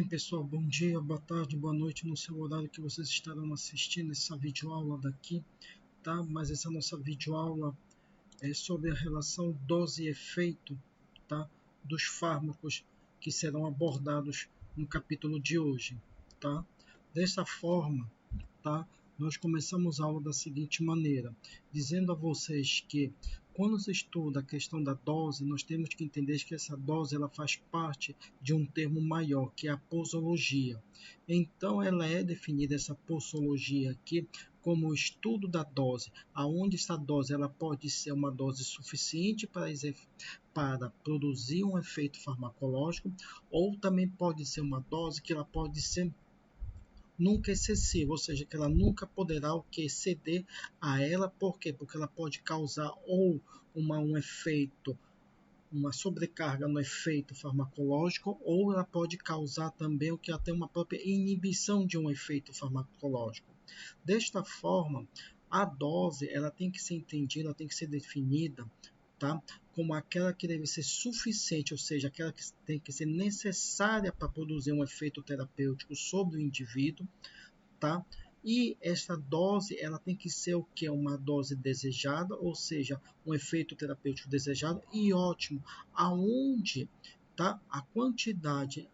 pessoal, bom dia, boa tarde, boa noite no seu horário que vocês estarão assistindo essa videoaula daqui, tá? Mas essa nossa videoaula é sobre a relação dose e efeito, tá? Dos fármacos que serão abordados no capítulo de hoje, tá? Dessa forma, tá? Nós começamos a aula da seguinte maneira, dizendo a vocês que quando se estuda a questão da dose, nós temos que entender que essa dose ela faz parte de um termo maior, que é a posologia. Então, ela é definida, essa posologia aqui, como o estudo da dose, aonde essa dose ela pode ser uma dose suficiente para produzir um efeito farmacológico, ou também pode ser uma dose que ela pode ser nunca excessiva, ou seja, que ela nunca poderá exceder a ela. Por quê? Porque ela pode causar ou um efeito, uma sobrecarga no efeito farmacológico, ou ela pode causar também o que até uma própria inibição de um efeito farmacológico. Desta forma, a dose ela tem que ser entendida, ela tem que ser definida, tá? Como aquela que deve ser suficiente, ou seja, aquela que tem que ser necessária para produzir um efeito terapêutico sobre o indivíduo, tá? E essa dose ela tem que ser o que? Uma dose desejada, ou seja, um efeito terapêutico desejado e ótimo, aonde, tá? A quantidade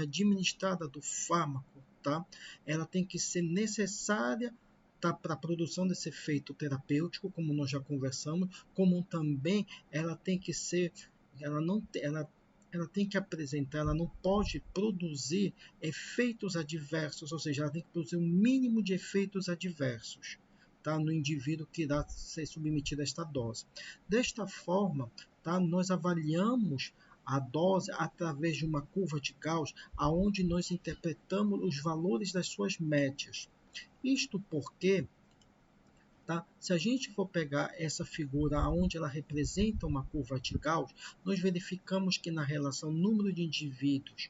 administrada do fármaco, tá? Ela tem que ser necessária, tá, para a produção desse efeito terapêutico, como nós já conversamos, como também ela tem que ser, ela tem que apresentar, ela não pode produzir efeitos adversos, ou seja, ela tem que produzir um mínimo de efeitos adversos, tá, no indivíduo que irá ser submetido a esta dose. Desta forma, tá, nós avaliamos a dose através de uma curva de Gauss, aonde nós interpretamos os valores das suas médias. Isto porque, tá? Se a gente for pegar essa figura onde ela representa uma curva de Gauss, nós verificamos que na relação número de indivíduos,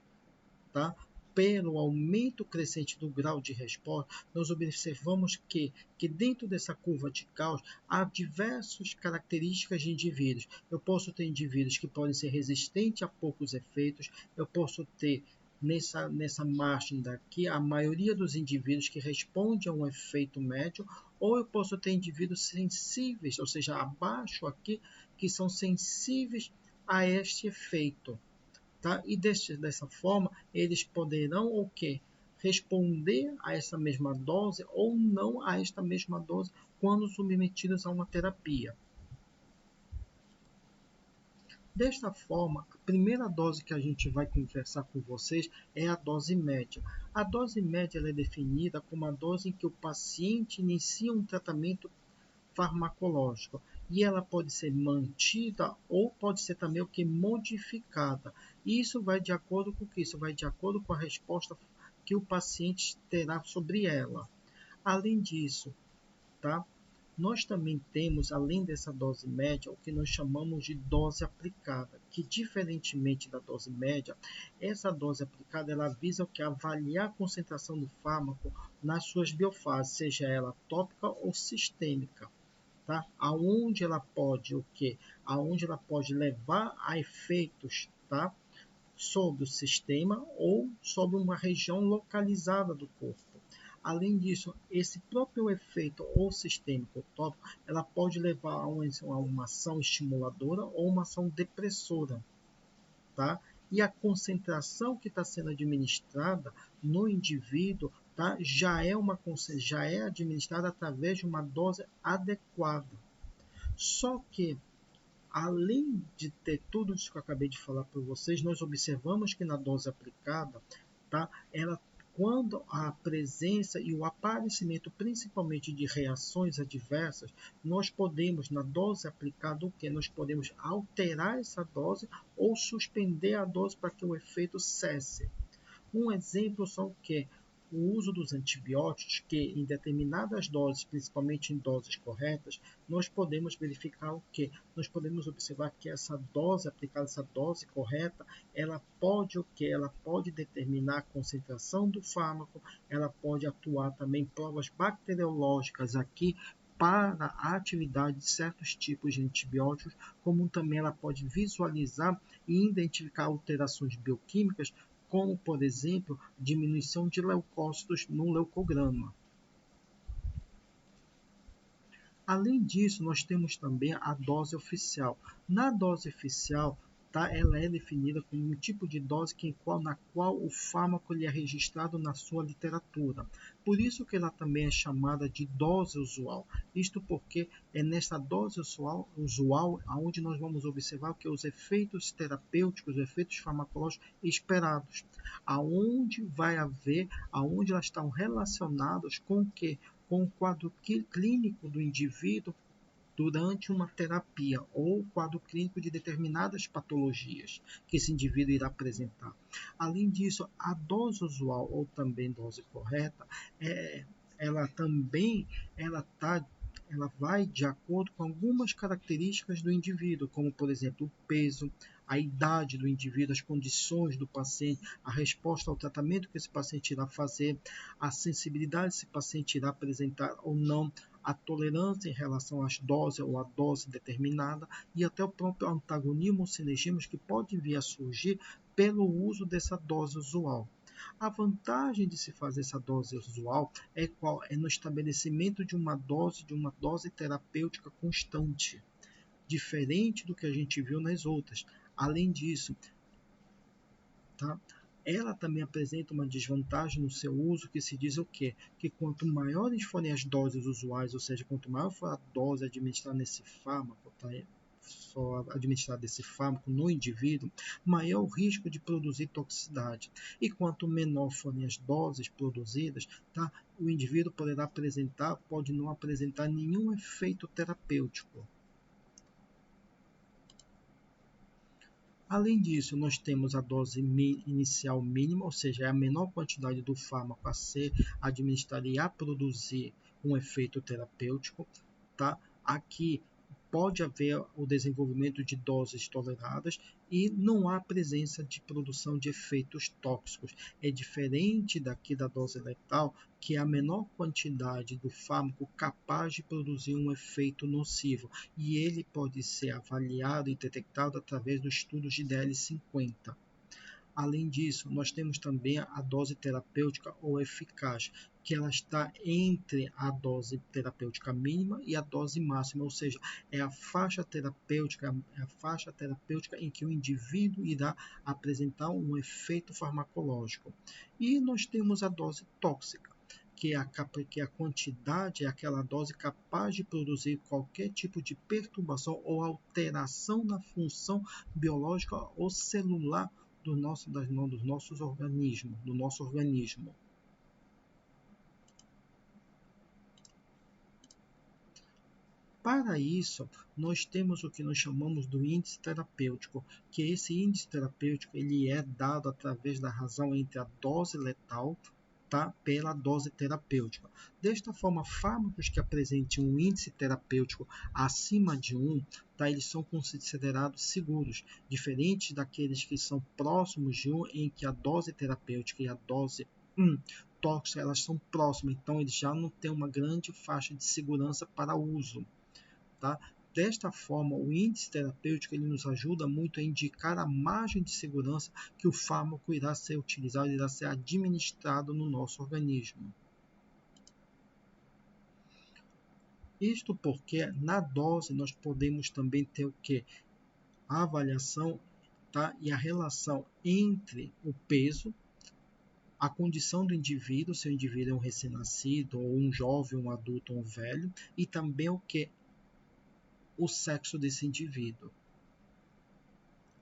tá, pelo aumento crescente do grau de resposta, nós observamos que dentro dessa curva de Gauss há diversas características de indivíduos. Eu posso ter indivíduos que podem ser resistentes a poucos efeitos, eu posso ter nessa margem daqui a maioria dos indivíduos que responde a um efeito médio, ou eu posso ter indivíduos sensíveis, ou seja, abaixo aqui, que são sensíveis a este efeito. Tá? E dessa forma, eles poderão o quê? Responder a essa mesma dose ou não a esta mesma dose quando submetidos a uma terapia. Desta forma, a primeira dose que a gente vai conversar com vocês é a dose média. A dose média ela é definida como a dose em que o paciente inicia um tratamento farmacológico, e ela pode ser mantida ou pode ser também o que modificada. Isso vai de acordo com o que? Isso vai de acordo com a resposta que o paciente terá sobre ela. Além disso, tá? Nós também temos, além dessa dose média, o que nós chamamos de dose aplicada, que diferentemente da dose média, essa dose aplicada ela visa o que? Avaliar a concentração do fármaco nas suas biofases, seja ela tópica ou sistêmica. Tá? Aonde ela pode o quê? Aonde ela pode levar a efeitos, tá, sobre o sistema ou sobre uma região localizada do corpo. Além disso, esse próprio efeito ou sistêmico tópico, ela pode levar a uma ação estimuladora ou uma ação depressora, tá? E a concentração que está sendo administrada no indivíduo, tá, já é administrada através de uma dose adequada. Só que, além de ter tudo isso que eu acabei de falar para vocês, nós observamos que na dose aplicada, tá, quando a presença e o aparecimento principalmente de reações adversas, nós podemos, na dose aplicada, o que? Nós podemos alterar essa dose ou suspender a dose para que o efeito cesse. Um exemplo são o que? O uso dos antibióticos, que em determinadas doses, principalmente em doses corretas, nós podemos verificar o que? Nós podemos observar que essa dose aplicada, essa dose correta, ela pode o que? Ela pode determinar a concentração do fármaco, ela pode atuar também em provas bacteriológicas aqui para a atividade de certos tipos de antibióticos, como também ela pode visualizar e identificar alterações bioquímicas, como, por exemplo, diminuição de leucócitos no leucograma. Além disso, nós temos também a dose oficial. Na dose oficial, ela é definida como um tipo de dose na qual o fármaco ele é registrado na sua literatura. Por isso que ela também é chamada de dose usual. Isto porque é nessa dose usual onde nós vamos observar que os efeitos terapêuticos, os efeitos farmacológicos esperados, aonde elas estão relacionadas com o quê? Com o quadro clínico do indivíduo durante uma terapia ou quadro clínico de determinadas patologias que esse indivíduo irá apresentar. Além disso, a dose usual ou também dose correta, ela vai de acordo com algumas características do indivíduo, como por exemplo o peso, a idade do indivíduo, as condições do paciente, a resposta ao tratamento que esse paciente irá fazer, a sensibilidade que esse paciente irá apresentar ou não, a tolerância em relação às doses ou à dose determinada e até o próprio antagonismo ou sinergismo que pode vir a surgir pelo uso dessa dose usual. A vantagem de se fazer essa dose usual é no estabelecimento de uma dose terapêutica constante, diferente do que a gente viu nas outras. Além disso, ela também apresenta uma desvantagem no seu uso, que se diz o quê? Que quanto maiores forem as doses usuais, ou seja, quanto maior for a dose administrada nesse fármaco, administrar desse fármaco no indivíduo, maior o risco de produzir toxicidade. E quanto menor forem as doses produzidas, o indivíduo pode não apresentar nenhum efeito terapêutico. Além disso, nós temos a dose inicial mínima, ou seja, é a menor quantidade do fármaco a ser administrada e a produzir um efeito terapêutico. Aqui pode haver o desenvolvimento de doses toleradas e não há presença de produção de efeitos tóxicos. É diferente daqui da dose letal, que é a menor quantidade do fármaco capaz de produzir um efeito nocivo, e ele pode ser avaliado e detectado através dos estudos de DL50. Além disso, nós temos também a dose terapêutica ou eficaz, que ela está entre a dose terapêutica mínima e a dose máxima, ou seja, é a faixa terapêutica em que o indivíduo irá apresentar um efeito farmacológico. E nós temos a dose tóxica, que a quantidade é aquela dose capaz de produzir qualquer tipo de perturbação ou alteração na função biológica ou celular do nosso organismo. Para isso, nós temos o que nós chamamos do índice terapêutico, que esse índice terapêutico ele é dado através da razão entre a dose letal pela dose terapêutica. Desta forma, fármacos que apresentem um índice terapêutico acima de 1, eles são considerados seguros, diferentes daqueles que são próximos de 1, em que a dose terapêutica e a dose tóxica elas são próximas, então eles já não têm uma grande faixa de segurança para uso. Desta forma, o índice terapêutico ele nos ajuda muito a indicar a margem de segurança que o fármaco irá ser utilizado, irá ser administrado no nosso organismo. Isto porque na dose nós podemos também ter o quê? A avaliação e a relação entre o peso, a condição do indivíduo, se o indivíduo é um recém-nascido, ou um jovem, um adulto ou um velho, e também o que? O sexo desse indivíduo.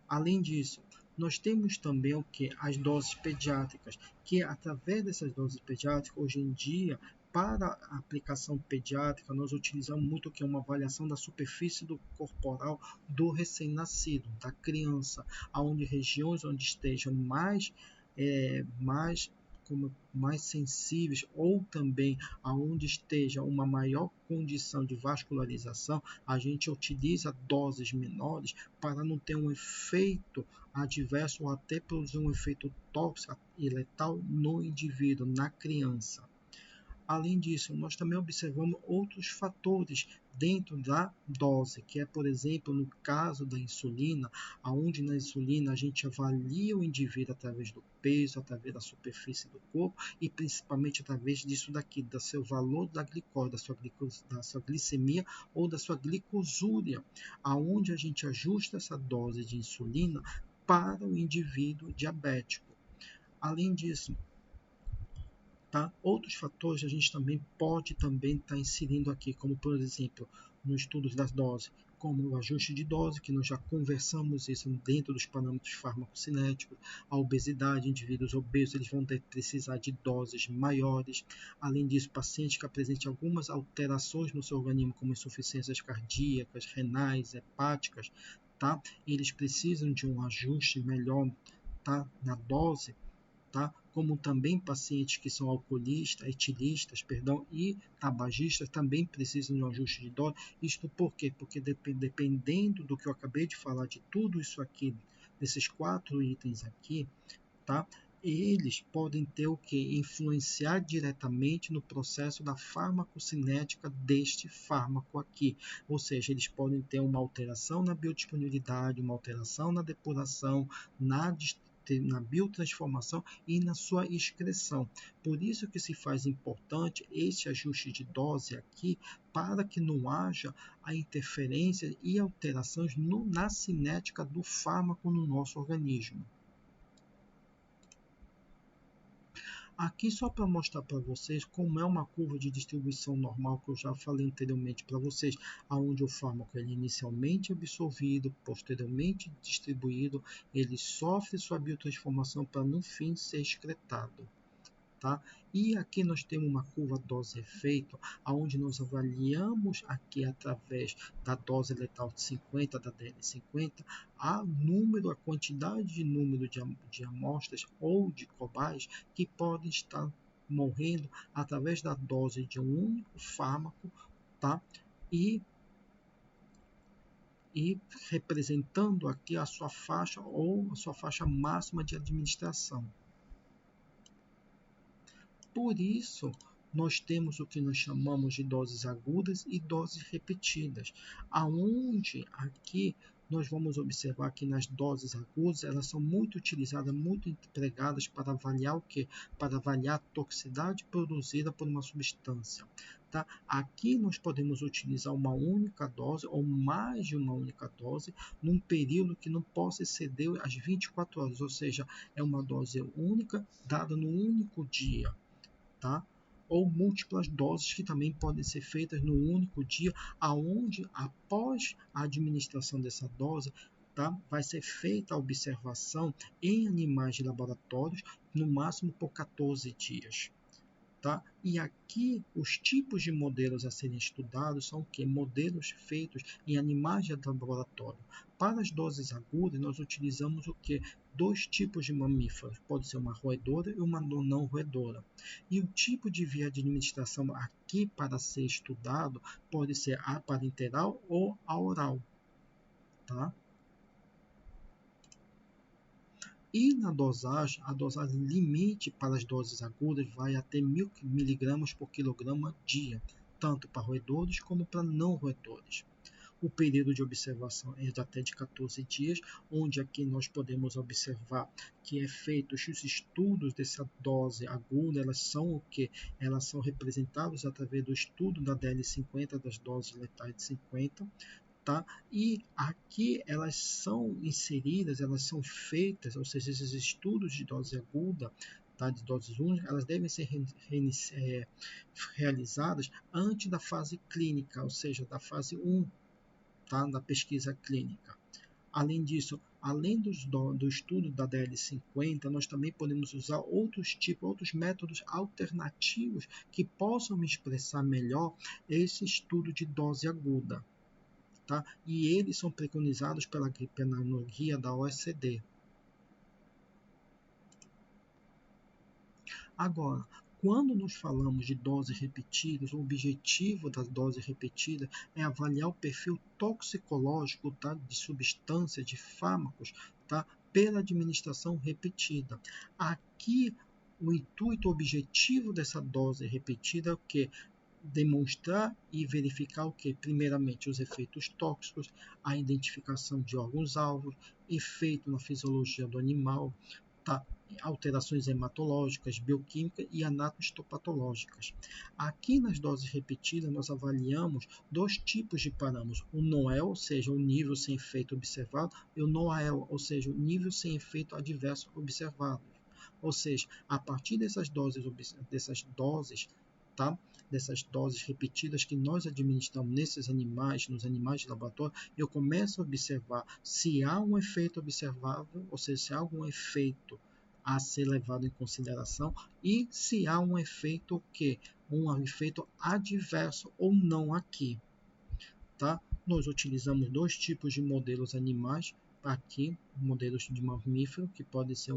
Além disso, nós temos também o que? As doses pediátricas, que através dessas doses pediátricas, hoje em dia, para a aplicação pediátrica, nós utilizamos muito o que? Uma avaliação da superfície corporal do recém-nascido, da criança, onde regiões onde estejam mais sensíveis ou também aonde esteja uma maior condição de vascularização, a gente utiliza doses menores para não ter um efeito adverso ou até produzir um efeito tóxico e letal no indivíduo, na criança. Além disso, nós também observamos outros fatores dentro da dose, que é, por exemplo, no caso da insulina, onde na insulina a gente avalia o indivíduo através do peso, através da superfície do corpo e principalmente através disso daqui, do seu valor da glicose, da sua glicemia ou da sua glicosúria, aonde a gente ajusta essa dose de insulina para o indivíduo diabético. Além disso, tá? Outros fatores a gente também pode estar inserindo aqui, como por exemplo, no estudo das doses, como o ajuste de dose, que nós já conversamos isso dentro dos parâmetros farmacocinéticos, a obesidade, indivíduos obesos, eles vão precisar de doses maiores. Além disso, pacientes que apresentem algumas alterações no seu organismo, como insuficiências cardíacas, renais, hepáticas, tá? Eles precisam de um ajuste melhor, tá? Na dose, tá? Como também pacientes que são alcoolistas, etilistas, e tabagistas também precisam de um ajuste de dose. Isto por quê? Porque dependendo do que eu acabei de falar, de tudo isso aqui, desses 4 itens aqui, tá? Eles podem ter o que? Influenciar diretamente no processo da farmacocinética deste fármaco aqui. Ou seja, eles podem ter uma alteração na biodisponibilidade, uma alteração na depuração, na biotransformação e na sua excreção. Por isso que se faz importante esse ajuste de dose aqui, para que não haja a interferência e alterações na cinética do fármaco no nosso organismo. Aqui só para mostrar para vocês como é uma curva de distribuição normal que eu já falei anteriormente para vocês, aonde o fármaco é inicialmente absorvido, posteriormente distribuído, ele sofre sua biotransformação para no fim ser excretado. Tá? E aqui nós temos uma curva dose-efeito, onde nós avaliamos aqui através da dose letal de 50, da DL50, a quantidade de número de amostras ou de cobaias que podem estar morrendo através da dose de um único fármaco, tá? E representando aqui a sua faixa ou a sua faixa máxima de administração. Por isso, nós temos o que nós chamamos de doses agudas e doses repetidas, aonde aqui nós vamos observar que nas doses agudas elas são muito utilizadas, muito empregadas para avaliar o que? Para avaliar a toxicidade produzida por uma substância. Tá? Aqui nós podemos utilizar uma única dose ou mais de uma única dose num período que não possa exceder as 24 horas, ou seja, é uma dose única dada no único dia. Tá? Ou múltiplas doses que também podem ser feitas no único dia, aonde após a administração dessa dose, tá? Vai ser feita a observação em animais de laboratórios, no máximo por 14 dias. Tá? E aqui os tipos de modelos a serem estudados são o que? Modelos feitos em animais de laboratório. Para as doses agudas, nós utilizamos o que? 2 tipos de mamíferos, pode ser uma roedora e uma não roedora. E o tipo de via de administração aqui para ser estudado pode ser a parenteral ou a oral. Tá? E na dosagem, a dosagem limite para as doses agudas vai até 1000 mg por quilograma dia, tanto para roedores como para não roedores. O período de observação é de até de 14 dias, onde aqui nós podemos observar que é feito os estudos dessa dose aguda, elas são o que? Elas são representadas através do estudo da DL50, das doses letais de 50, tá? E aqui elas são inseridas, elas são feitas, ou seja, esses estudos de dose aguda, tá? De doses únicas, elas devem ser realizadas antes da fase clínica, ou seja, da fase 1, tá? Da pesquisa clínica. Além disso, além do estudo da DL50, nós também podemos usar outros métodos alternativos que possam expressar melhor esse estudo de dose aguda. Tá? E eles são preconizados pela guia da OECD. Agora, quando nós falamos de doses repetidas, o objetivo das doses repetidas é avaliar o perfil toxicológico, tá, de substâncias, de fármacos, tá, pela administração repetida. Aqui o intuito objetivo dessa dose repetida é o que? Demonstrar e verificar o que? Primeiramente, os efeitos tóxicos, a identificação de órgãos-alvos, efeito na fisiologia do animal, tá? Alterações hematológicas, bioquímicas e anatohistopatológicas. Aqui nas doses repetidas, nós avaliamos dois tipos de parâmetros: o NOEL, ou seja, o nível sem efeito observado, e o NOAEL, ou seja, o nível sem efeito adverso observado. Ou seja, a partir dessas doses, tá? Dessas doses repetidas que nós administramos nesses animais, nos animais de laboratório, eu começo a observar se há um efeito observável, ou seja, se há algum efeito a ser levado em consideração e se há um efeito um efeito adverso ou não aqui, tá? Nós utilizamos dois tipos de modelos animais aqui, modelos de mamífero, que pode ser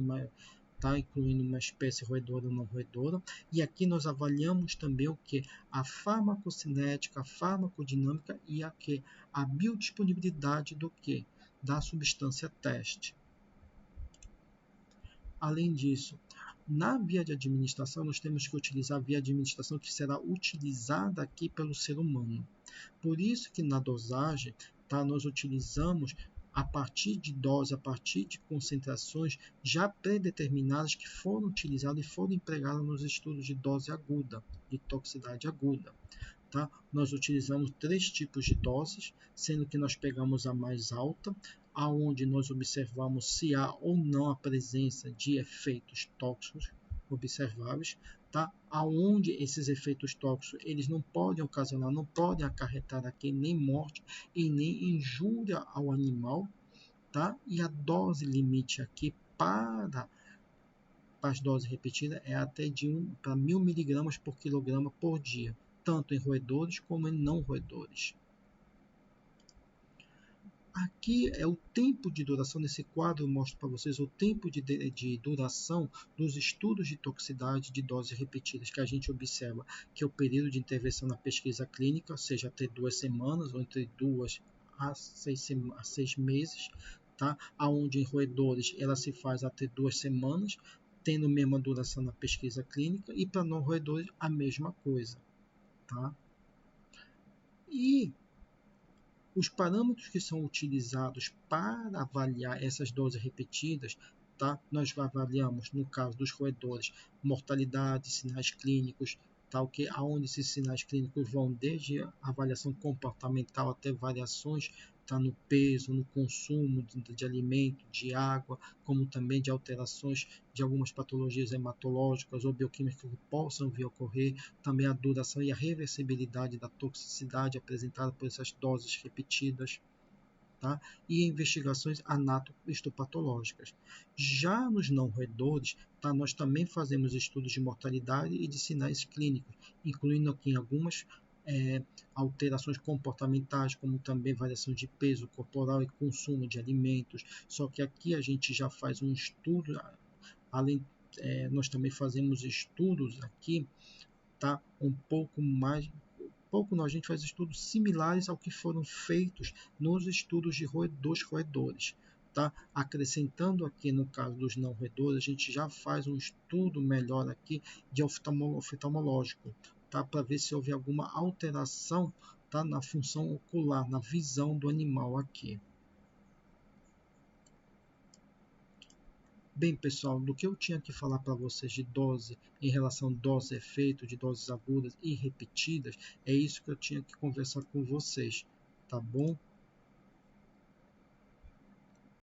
tá, incluindo uma espécie roedora ou não roedora, e aqui nós avaliamos também o que? A farmacocinética, a farmacodinâmica e a biodisponibilidade do que? Da substância teste. Além disso, na via de administração, nós temos que utilizar a via de administração que será utilizada aqui pelo ser humano. Por isso que na dosagem, tá, nós utilizamos a partir de dose, a partir de concentrações já predeterminadas que foram utilizadas e foram empregadas nos estudos de dose aguda, de toxicidade aguda. Tá? Nós utilizamos 3 tipos de doses, sendo que nós pegamos a mais alta, aonde nós observamos se há ou não a presença de efeitos tóxicos observáveis, tá? Aonde esses efeitos tóxicos eles não podem ocasionar, não podem acarretar aqui nem morte e nem injúria ao animal, tá? E a dose limite aqui para as doses repetidas é até de 1 para 1000 mg por quilograma por dia, tanto em roedores como em não roedores. Aqui é o tempo de duração, nesse quadro eu mostro para vocês o tempo de duração dos estudos de toxicidade de doses repetidas que a gente observa, que é o período de intervenção na pesquisa clínica, seja até 2 semanas ou entre 2 a 6 meses, tá? Onde em roedores ela se faz até 2 semanas, tendo a mesma duração na pesquisa clínica, e para não roedores a mesma coisa. Tá? E os parâmetros que são utilizados para avaliar essas doses repetidas, tá? Nós avaliamos, no caso dos roedores, mortalidade, sinais clínicos, tá? Aonde esses sinais clínicos vão desde a avaliação comportamental até variações, tá? No peso, no consumo de alimento, de água, como também de alterações de algumas patologias hematológicas ou bioquímicas que possam vir a ocorrer, também a duração e a reversibilidade da toxicidade apresentada por essas doses repetidas, tá? E investigações anatohistopatológicas. Já nos não roedores, tá? Nós também fazemos estudos de mortalidade e de sinais clínicos, incluindo aqui algumas alterações comportamentais, como também variação de peso corporal e consumo de alimentos. Só que aqui a gente já faz um estudo, além nós também fazemos estudos aqui, tá? A gente faz estudos similares ao que foram feitos nos estudos dos roedores. Tá? Acrescentando aqui no caso dos não roedores, a gente já faz um estudo melhor aqui de oftalmológico, tá? Para ver se houve alguma alteração, tá? Na função ocular, na visão do animal aqui. Bem, pessoal, do que eu tinha que falar para vocês de dose, em relação a dose-efeito, de doses agudas e repetidas, é isso que eu tinha que conversar com vocês, tá bom?